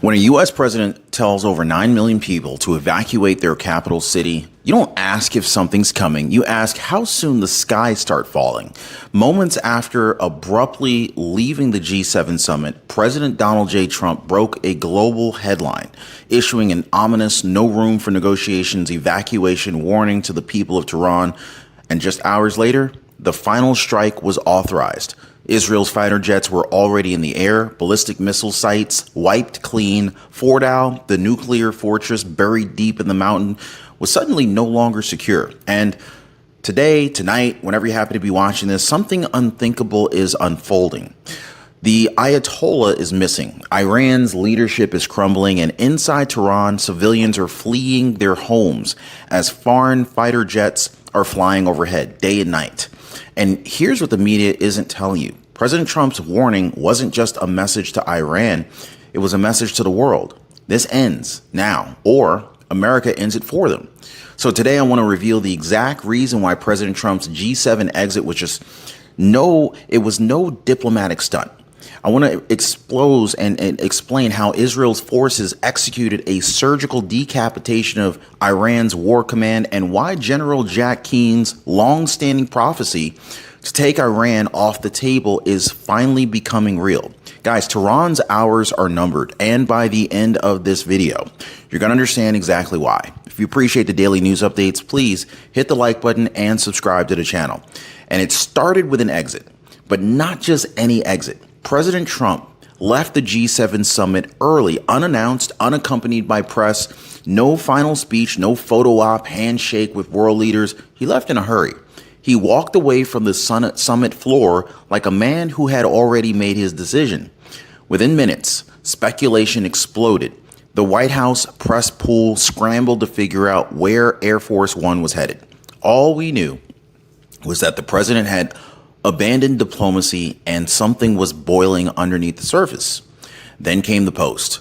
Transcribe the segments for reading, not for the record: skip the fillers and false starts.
When a U.S. president tells over 9 million people to evacuate their capital city, you don't ask if something's coming. You ask how soon the skies start falling. Moments after abruptly leaving the G7 summit, President Donald J. Trump broke a global headline, issuing an ominous no room for negotiations evacuation warning to the people of Tehran. And just hours later, the final strike was authorized. Israel's fighter jets were already in the air, ballistic missile sites wiped clean. Fordow, the nuclear fortress buried deep in the mountain, was suddenly no longer secure. And today, tonight, whenever you happen to be watching this, something unthinkable is unfolding. The Ayatollah is missing. Iran's leadership is crumbling, and inside Tehran, civilians are fleeing their homes as foreign fighter jets are flying overhead day and night. And here's what the media isn't telling you. President Trump's warning wasn't just a message to Iran. It was a message to the world. This ends now, or America ends it for them. So today I want to reveal the exact reason why President Trump's G7 exit was just no diplomatic stunt. I want to expose and explain how Israel's forces executed a surgical decapitation of Iran's war command and why General Jack Keane's long-standing prophecy to take Iran off the table is finally becoming real. Guys, Tehran's hours are numbered, and by the end of this video, you're going to understand exactly why. If you appreciate the daily news updates, please hit the like button and subscribe to the channel. And it started with an exit, but not just any exit. President Trump left the G7 summit early, unannounced, unaccompanied by press, no final speech, no photo op, handshake with world leaders. He left in a hurry. He walked away from the summit floor like a man who had already made his decision. Within minutes, speculation exploded. The White House press pool scrambled to figure out where Air Force One was headed. All we knew was that the president had abandoned diplomacy and something was boiling underneath the surface. Then came the post.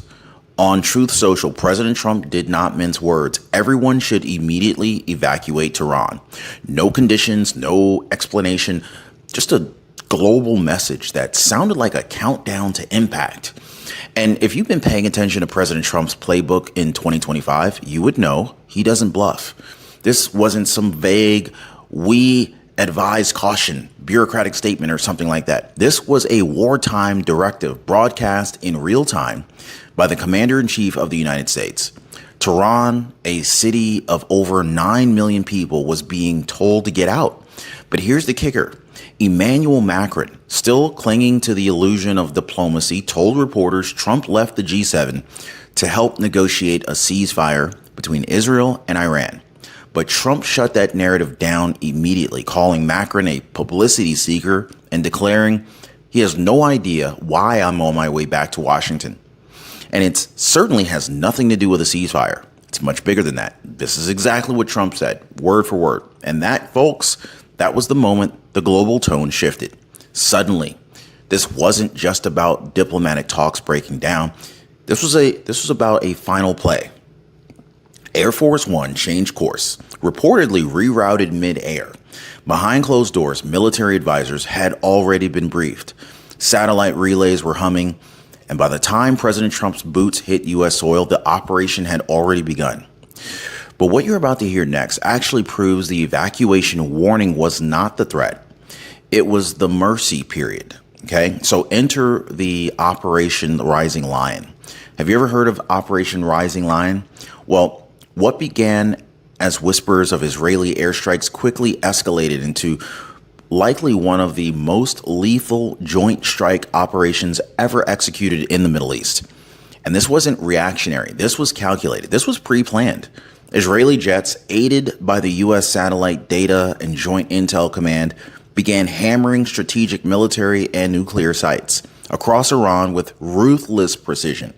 On Truth Social, President Trump did not mince words. Everyone should immediately evacuate Tehran. No conditions, no explanation, just a global message that sounded like a countdown to impact. And if you've been paying attention to President Trump's playbook in 2025, you would know he doesn't bluff. This wasn't some vague, we advise caution, bureaucratic statement or something like that. This was a wartime directive broadcast in real time by the Commander-in-Chief of the United States. Tehran, a city of over 9 million people, was being told to get out. But here's the kicker. Emmanuel Macron, still clinging to the illusion of diplomacy, told reporters Trump left the G7 to help negotiate a ceasefire between Israel and Iran. But Trump shut that narrative down immediately, calling Macron a publicity seeker and declaring he has no idea why I'm on my way back to Washington. And it certainly has nothing to do with a ceasefire. It's much bigger than that. This is exactly what Trump said, word for word. And that, folks, that was the moment the global tone shifted. Suddenly, this wasn't just about diplomatic talks breaking down. This was about a final play. Air Force One changed course, reportedly rerouted mid-air. Behind closed doors, military advisors had already been briefed. Satellite relays were humming, and by the time President Trump's boots hit U.S. soil, the operation had already begun. But what you're about to hear next actually proves the evacuation warning was not the threat. It was the mercy period. Okay, so enter the Operation Rising Lion. Have you ever heard of Operation Rising Lion? Well, what began as whispers of Israeli airstrikes quickly escalated into likely one of the most lethal joint strike operations ever executed in the Middle East. And this wasn't reactionary. This was calculated. This was pre-planned. Israeli jets, aided by the U.S. Satellite Data and Joint Intel Command, began hammering strategic military and nuclear sites across Iran with ruthless precision.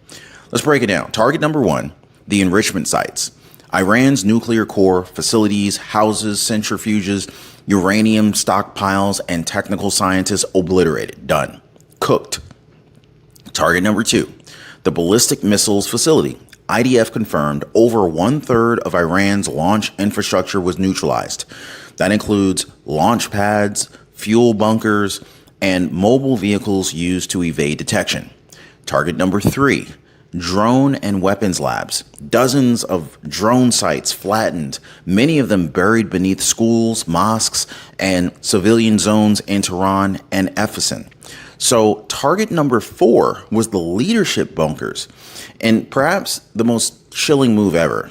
Let's break it down. Target number one, the enrichment sites. Iran's nuclear core, facilities, houses, centrifuges, uranium stockpiles, and technical scientists obliterated. Done. Cooked. Target number two, the ballistic missiles facility. IDF confirmed over 1/3 of Iran's launch infrastructure was neutralized. That includes launch pads, fuel bunkers, and mobile vehicles used to evade detection. Target number three, drone and weapons labs, dozens of drone sites flattened, many of them buried beneath schools, mosques, and civilian zones in Tehran and Ephesus. So target number 4 was the leadership bunkers, and perhaps the most chilling move ever.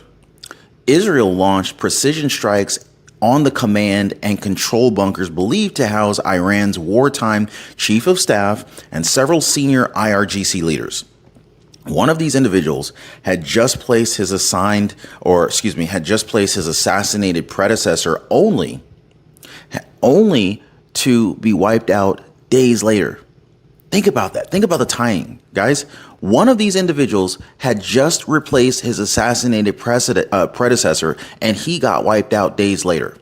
Israel launched precision strikes on the command and control bunkers believed to house Iran's wartime chief of staff and several senior IRGC leaders. One of these individuals had just placed his assassinated predecessor only to be wiped out days later. Think about that. Think about the timing, guys. One of these individuals had just replaced his assassinated predecessor, and he got wiped out days later.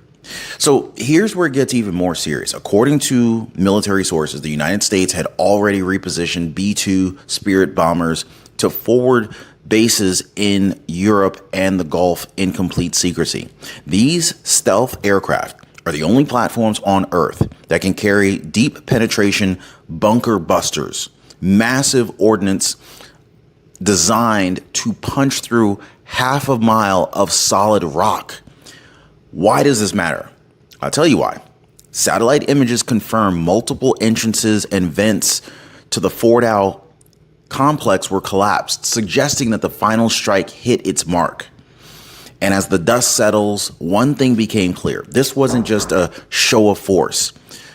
So here's where it gets even more serious. According to military sources, the United States had already repositioned B-2 Spirit bombers to forward bases in Europe and the Gulf in complete secrecy. These stealth aircraft are the only platforms on Earth that can carry deep penetration bunker busters, massive ordnance designed to punch through half a mile of solid rock. Why does this matter? I'll tell you why. Satellite images confirm multiple entrances and vents to the Fordow complex were collapsed, suggesting that the final strike hit its mark. And as the dust settles, one thing became clear. This wasn't just a show of force.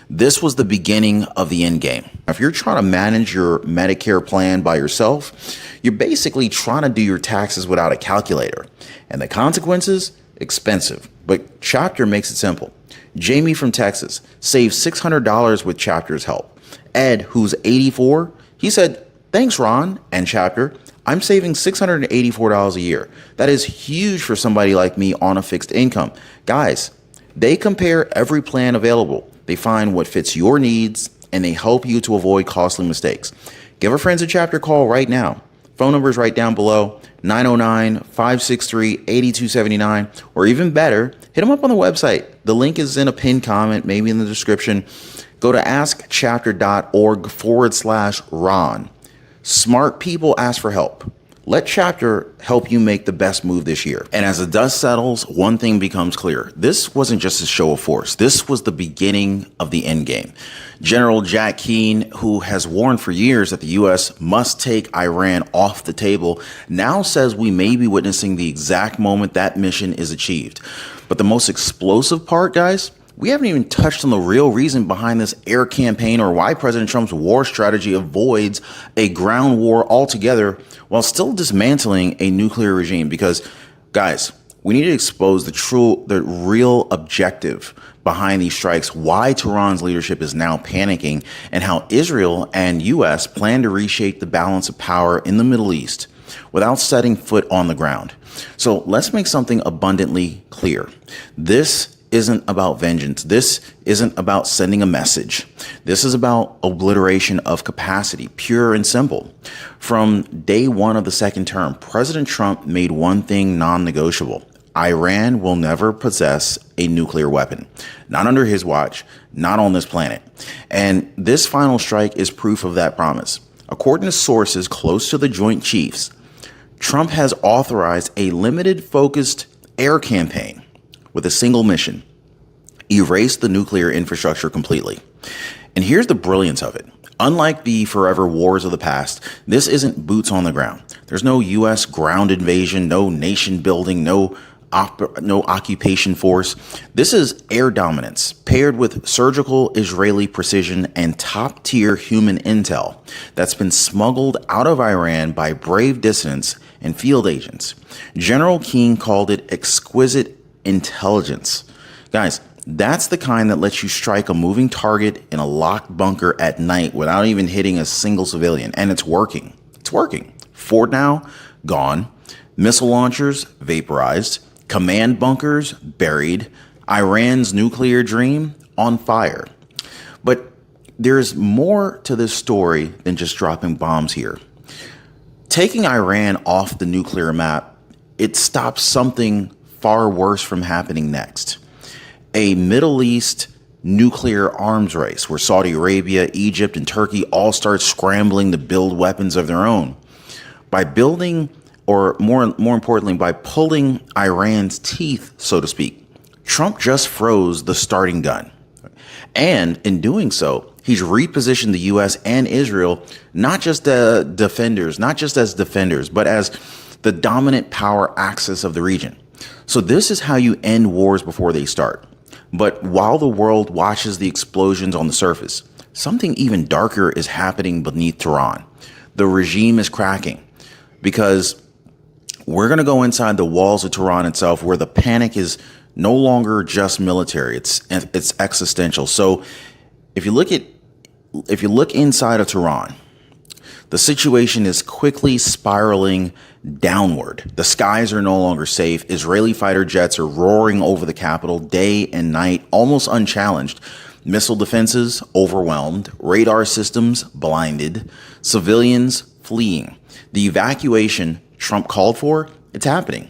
This was the beginning of the endgame. If you're trying to manage your Medicare plan by yourself, you're basically trying to do your taxes without a calculator. And the consequences? Expensive. But Chapter makes it simple. Jamie from Texas saved $600 with Chapter's help. Ed, who's 84, he said, "Thanks, Ron and Chapter. I'm saving $684 a year. That is huge for somebody like me on a fixed income." Guys, they compare every plan available. They find what fits your needs, and they help you to avoid costly mistakes. Give our friends a Chapter call right now. Phone number is right down below, 909-563-8279, or even better, hit them up on the website. The link is in a pinned comment, maybe in the description. Go to askchapter.org/Ron. Smart people ask for help. Let Chapter help you make the best move this year. And as the dust settles, one thing becomes clear. This wasn't just a show of force. This was the beginning of the endgame. General Jack Keane, who has warned for years that the U.S. must take Iran off the table, now says we may be witnessing the exact moment that mission is achieved. But the most explosive part, guys, we haven't even touched on the real reason behind this air campaign or why President Trump's war strategy avoids a ground war altogether while still dismantling a nuclear regime. Because, guys, we need to expose the real objective behind these strikes, why Tehran's leadership is now panicking, and how Israel and U.S. plan to reshape the balance of power in the Middle East without setting foot on the ground. So let's make something abundantly clear. This isn't about vengeance. This isn't about sending a message. This is about obliteration of capacity, pure and simple. From day one of the second term, President Trump made one thing non-negotiable. Iran will never possess a nuclear weapon. Not under his watch, not on this planet. And this final strike is proof of that promise. According to sources close to the Joint Chiefs, Trump has authorized a limited focused air campaign with a single mission: erase the nuclear infrastructure completely. And here's the brilliance of it. Unlike the forever wars of the past, this isn't boots on the ground. There's no U.S. ground invasion, no nation building, no occupation force. This is air dominance paired with surgical Israeli precision and top-tier human intel that's been smuggled out of Iran by brave dissidents and field agents. General Keane called it exquisite intelligence. Guys, that's the kind that lets you strike a moving target in a locked bunker at night without even hitting a single civilian. And it's working. It's working. Fordow, gone. Missile launchers, vaporized. Command bunkers, buried. Iran's nuclear dream, on fire. But there's more to this story than just dropping bombs here. Taking Iran off the nuclear map, it stops something far worse from happening next. A Middle East nuclear arms race where Saudi Arabia, Egypt, and Turkey all start scrambling to build weapons of their own. By building, or more importantly, by pulling Iran's teeth, so to speak, Trump just froze the starting gun. And in doing so, he's repositioned the U.S. and Israel not just as defenders, but as the dominant power axis of the region. So this is how you end wars before they start. But while the world watches the explosions on the surface, something even darker is happening beneath Tehran. The regime is cracking, because we're going to go inside the walls of Tehran itself, where the panic is no longer just military, it's existential. So if you look inside of Tehran, the situation is quickly spiraling downward. The skies are no longer safe. Israeli fighter jets are roaring over the capital day and night, almost unchallenged. Missile defenses overwhelmed, radar systems blinded, civilians fleeing. The evacuation Trump called for, it's happening.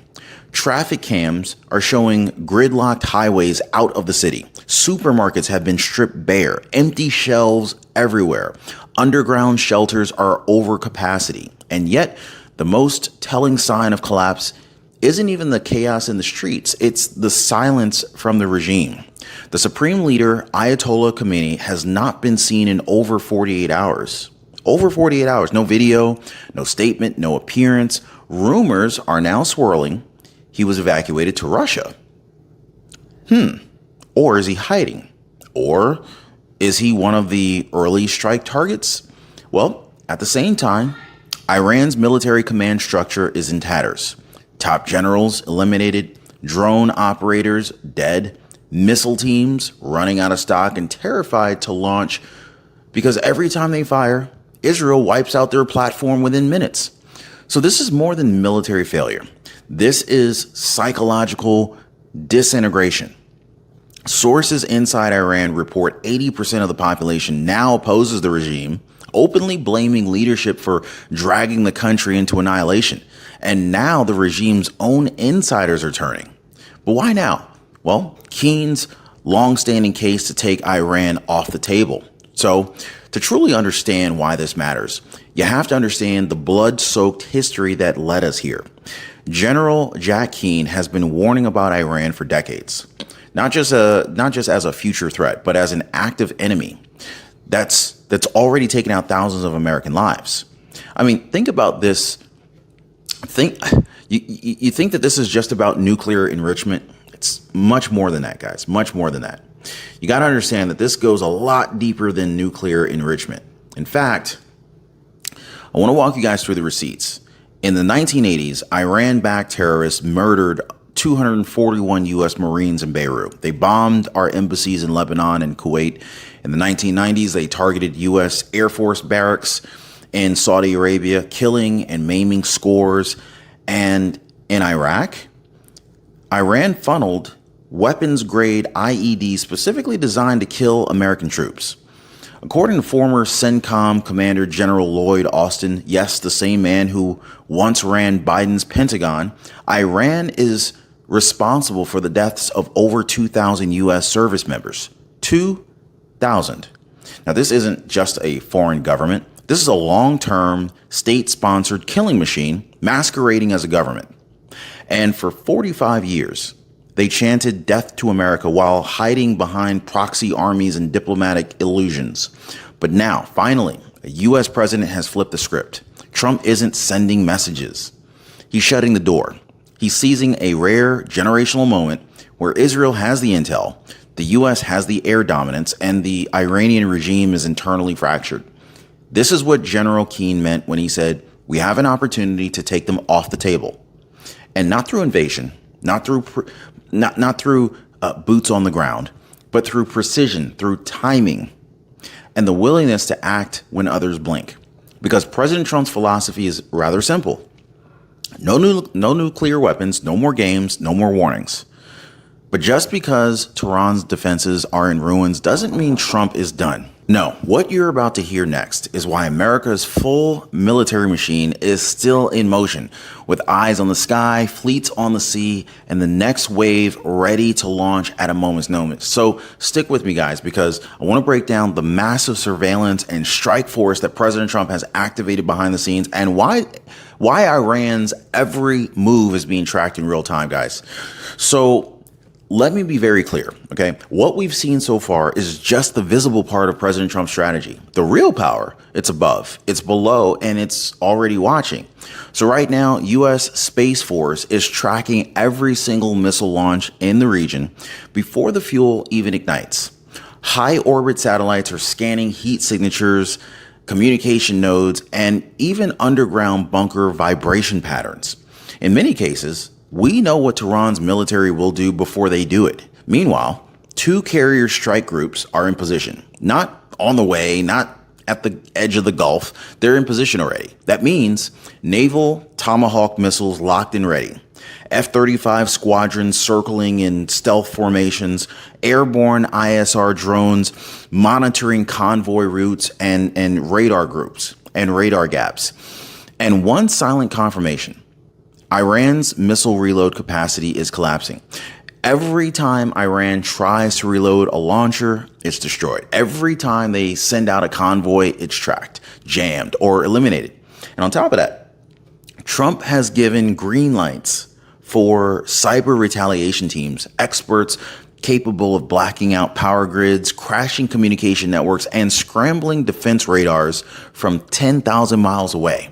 Traffic cams are showing gridlocked highways out of the city. Supermarkets have been stripped bare, empty shelves everywhere. Underground shelters are over capacity. And yet, the most telling sign of collapse isn't even the chaos in the streets, it's the silence from the regime. The supreme leader, Ayatollah Khamenei, has not been seen in over 48 hours. Over 48 hours. No video, no statement, no appearance. Rumors are now swirling he was evacuated to Russia. Or is he hiding? Or is he one of the early strike targets? Well, at the same time, Iran's military command structure is in tatters. Top generals eliminated, drone operators dead, missile teams running out of stock and terrified to launch, because every time they fire, Israel wipes out their platform within minutes. So this is more than military failure. This is psychological disintegration. Sources inside Iran report 80% of the population now opposes the regime, openly blaming leadership for dragging the country into annihilation. And now the regime's own insiders are turning. But why now? Well, Keane's long-standing case to take Iran off the table. So, to truly understand why this matters, you have to understand the blood-soaked history that led us here. General Jack Keane has been warning about Iran for decades, not just as a future threat, but as an active enemy that's already taken out thousands of American lives. I mean, think about this. You think that this is just about nuclear enrichment? It's much more than that, guys. Much more than that. You got to understand that this goes a lot deeper than nuclear enrichment. In fact, I want to walk you guys through the receipts. In the 1980s, Iran-backed terrorists murdered 241 U.S. Marines in Beirut. They bombed our embassies in Lebanon and Kuwait. In the 1990s, they targeted U.S. Air Force barracks in Saudi Arabia, killing and maiming scores. And in Iraq, Iran funneled weapons-grade IEDs specifically designed to kill American troops. According to former CENTCOM Commander General Lloyd Austin, yes, the same man who once ran Biden's Pentagon, Iran is responsible for the deaths of over 2,000 U.S. service members. 2,000. Now, this isn't just a foreign government. This is a long-term, state-sponsored killing machine masquerading as a government. And for 45 years, they chanted death to America while hiding behind proxy armies and diplomatic illusions. But now, finally, a U.S. president has flipped the script. Trump isn't sending messages. He's shutting the door. He's seizing a rare generational moment where Israel has the intel, the U.S. has the air dominance, and the Iranian regime is internally fractured. This is what General Keane meant when he said, we have an opportunity to take them off the table. And not through invasion, not through boots on the ground, but through precision, through timing, and the willingness to act when others blink. Because President Trump's philosophy is rather simple. No nuclear weapons, no more games, no more warnings. But just because Tehran's defenses are in ruins doesn't mean Trump is done. No, what you're about to hear next is why America's full military machine is still in motion, with eyes on the sky, fleets on the sea, and the next wave ready to launch at a moment's notice. So stick with me, guys, because I want to break down the massive surveillance and strike force that President Trump has activated behind the scenes and why Iran's every move is being tracked in real time, guys. So let me be very clear, okay? What we've seen so far is just the visible part of President Trump's strategy. The real power, it's above, it's below, and it's already watching. So right now, U.S. Space Force is tracking every single missile launch in the region before the fuel even ignites. High orbit satellites are scanning heat signatures, communication nodes, and even underground bunker vibration patterns. In many cases, we know what Tehran's military will do before they do it. Meanwhile, two carrier strike groups are in position. Not on the way, not at the edge of the Gulf. They're in position already. That means naval Tomahawk missiles locked and ready. F-35 squadrons circling in stealth formations, airborne ISR drones monitoring convoy routes and radar groups and radar gaps. And one silent confirmation: Iran's missile reload capacity is collapsing. Every time Iran tries to reload a launcher, it's destroyed. Every time they send out a convoy, it's tracked, jammed, or eliminated. And on top of that, Trump has given green lights for cyber retaliation teams, experts capable of blacking out power grids, crashing communication networks, and scrambling defense radars from 10,000 miles away.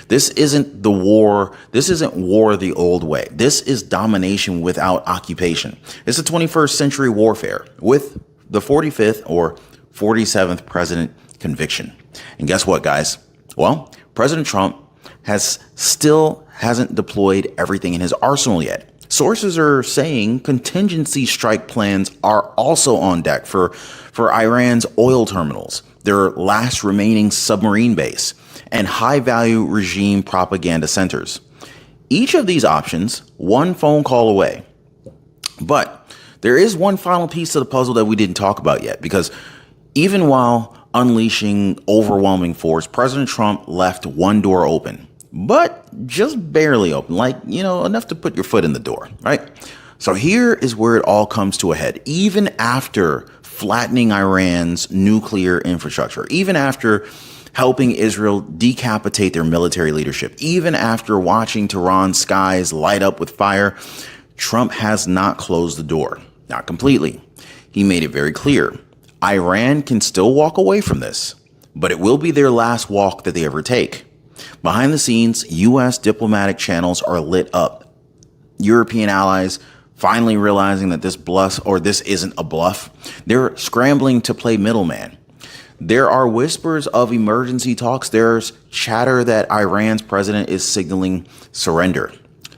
This isn't war the old way. This is domination without occupation. It's a 21st century warfare with the 45th or 47th president conviction. And guess what, guys? Well, President Trump still hasn't deployed everything in his arsenal yet. Sources are saying contingency strike plans are also on deck for Iran's oil terminals, their last remaining submarine base, and high-value regime propaganda centers. Each of these options, one phone call away. But there is one final piece of the puzzle that we didn't talk about yet, because even while unleashing overwhelming force, President Trump left one door open, but just barely open, enough to put your foot in the door, right? So here is where it all comes to a head. Even after flattening Iran's nuclear infrastructure, even after helping Israel decapitate their military leadership, even after watching Tehran's skies light up with fire, Trump has not closed the door. Not completely. He made it very clear. Iran can still walk away from this, but it will be their last walk that they ever take. Behind the scenes, U.S. diplomatic channels are lit up. European allies finally realizing that this isn't a bluff. They're scrambling to play middleman. There are whispers of emergency talks. There's chatter that Iran's president is signaling surrender.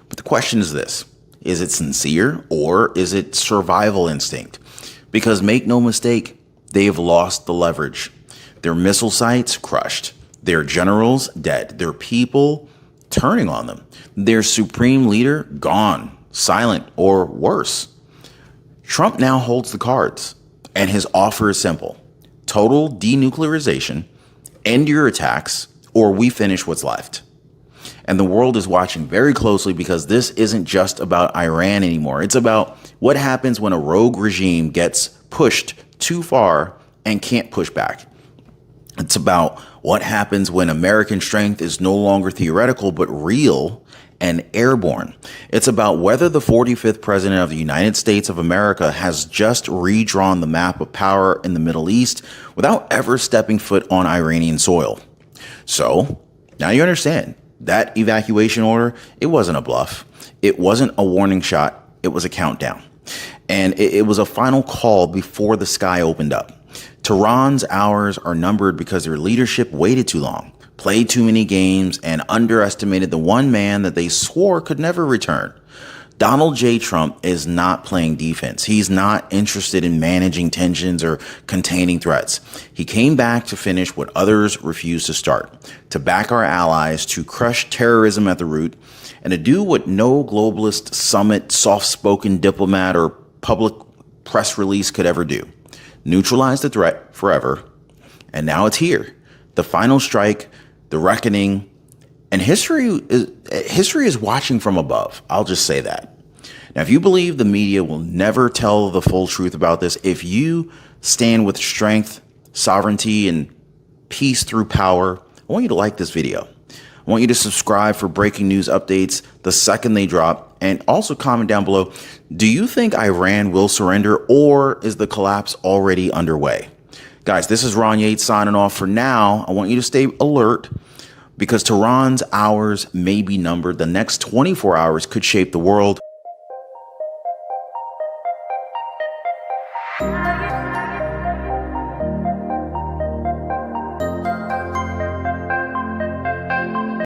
But the question is this: is it sincere or is it survival instinct? Because make no mistake, they have lost the leverage. Their missile sites crushed. Their generals dead. Their people turning on them. Their supreme leader gone, silent, or worse. Trump now holds the cards, and his offer is simple: total denuclearization, end your attacks, or we finish what's left. And the world is watching very closely, because this isn't just about Iran anymore. It's about what happens when a rogue regime gets pushed too far and can't push back. It's about what happens when American strength is no longer theoretical, but real and airborne. It's about whether the 45th president of the United States of America has just redrawn the map of power in the Middle East without ever stepping foot on Iranian soil. So now you understand that evacuation order, it wasn't a bluff. It wasn't a warning shot. It was a countdown. And it was a final call before the sky opened up. Tehran's hours are numbered because their leadership waited too long, played too many games, and underestimated the one man that they swore could never return. Donald J. Trump is not playing defense. He's not interested in managing tensions or containing threats. He came back to finish what others refused to start, to back our allies, to crush terrorism at the root, and to do what no globalist summit, soft-spoken diplomat, or public press release could ever do: neutralize the threat forever And now it's here. The final strike, the reckoning, and history is watching from above. I'll just say that. Now, if you believe the media will never tell the full truth about this, if you stand with strength, sovereignty, and peace through power, I want you to like this video. I want you to subscribe for breaking news updates the second they drop, and also comment down below, do you think Iran will surrender, or is the collapse already underway? Guys, this is Ron Yates signing off. For now, I want you to stay alert, because Tehran's hours may be numbered. The next 24 hours could shape the world.